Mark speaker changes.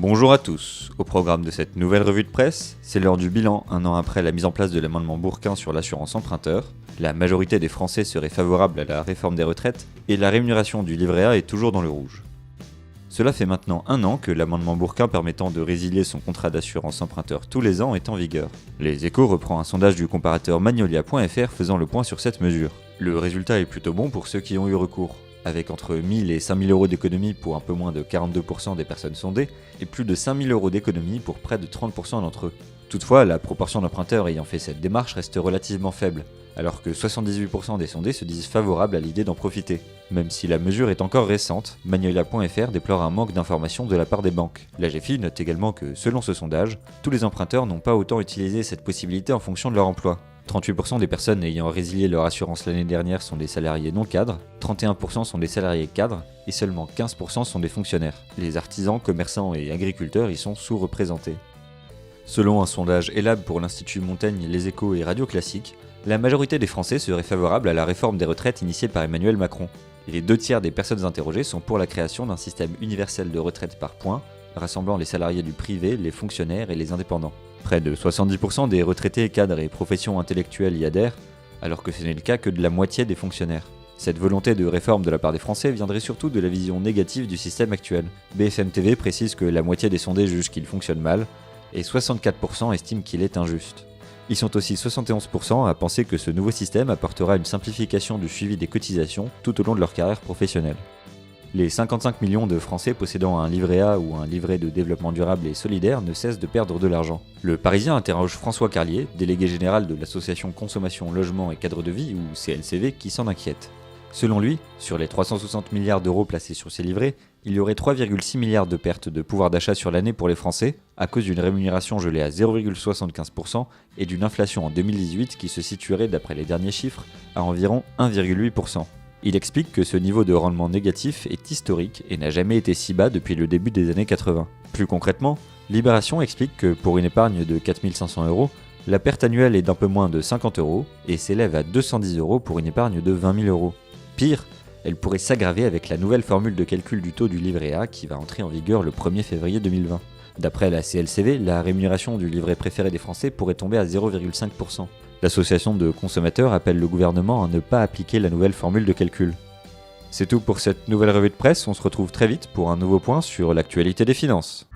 Speaker 1: Bonjour à tous, au programme de cette nouvelle revue de presse, c'est l'heure du bilan un an après la mise en place de l'amendement Bourquin sur l'assurance emprunteur. La majorité des Français serait favorable à la réforme des retraites et la rémunération du livret A est toujours dans le rouge. Cela fait maintenant un an que l'amendement Bourquin permettant de résilier son contrat d'assurance emprunteur tous les ans est en vigueur. Les Échos reprend un sondage du comparateur Magnolia.fr faisant le point sur cette mesure. Le résultat est plutôt bon pour ceux qui ont eu recours, avec entre 1000 et 5000 euros d'économie pour un peu moins de 42% des personnes sondées, et plus de 5000 euros d'économie pour près de 30% d'entre eux. Toutefois, la proportion d'emprunteurs ayant fait cette démarche reste relativement faible, alors que 78% des sondés se disent favorables à l'idée d'en profiter. Même si la mesure est encore récente, Magnolia.fr déplore un manque d'informations de la part des banques. L'AGFI note également que, selon ce sondage, tous les emprunteurs n'ont pas autant utilisé cette possibilité en fonction de leur emploi. 38% des personnes ayant résilié leur assurance l'année dernière sont des salariés non cadres, 31% sont des salariés cadres et seulement 15% sont des fonctionnaires. Les artisans, commerçants et agriculteurs y sont sous-représentés. Selon un sondage ELAB pour l'Institut Montaigne, Les Échos et Radio Classique, la majorité des Français serait favorable à la réforme des retraites initiée par Emmanuel Macron. Les 2/3 des personnes interrogées sont pour la création d'un système universel de retraite par points, rassemblant les salariés du privé, les fonctionnaires et les indépendants. Près de 70% des retraités, cadres et professions intellectuelles y adhèrent, alors que ce n'est le cas que de la moitié des fonctionnaires. Cette volonté de réforme de la part des Français viendrait surtout de la vision négative du système actuel. BFM TV précise que la moitié des sondés jugent qu'il fonctionne mal, et 64% estiment qu'il est injuste. Ils sont aussi 71% à penser que ce nouveau système apportera une simplification du suivi des cotisations tout au long de leur carrière professionnelle. Les 55 millions de Français possédant un livret A ou un livret de développement durable et solidaire ne cessent de perdre de l'argent. Le Parisien interroge François Carlier, délégué général de l'association Consommation, Logement et Cadre de Vie, ou CLCV, qui s'en inquiète. Selon lui, sur les 360 milliards d'euros placés sur ces livrets, il y aurait 3,6 milliards de pertes de pouvoir d'achat sur l'année pour les Français, à cause d'une rémunération gelée à 0,75% et d'une inflation en 2018 qui se situerait, d'après les derniers chiffres, à environ 1,8%. Il explique que ce niveau de rendement négatif est historique et n'a jamais été si bas depuis le début des années 80. Plus concrètement, Libération explique que pour une épargne de 4 500 euros, la perte annuelle est d'un peu moins de 50 euros et s'élève à 210 euros pour une épargne de 20 000 euros. Pire, elle pourrait s'aggraver avec la nouvelle formule de calcul du taux du livret A qui va entrer en vigueur le 1er février 2020. D'après la CLCV, la rémunération du livret préféré des Français pourrait tomber à 0,5%. L'association de consommateurs appelle le gouvernement à ne pas appliquer la nouvelle formule de calcul. C'est tout pour cette nouvelle revue de presse, on se retrouve très vite pour un nouveau point sur l'actualité des finances.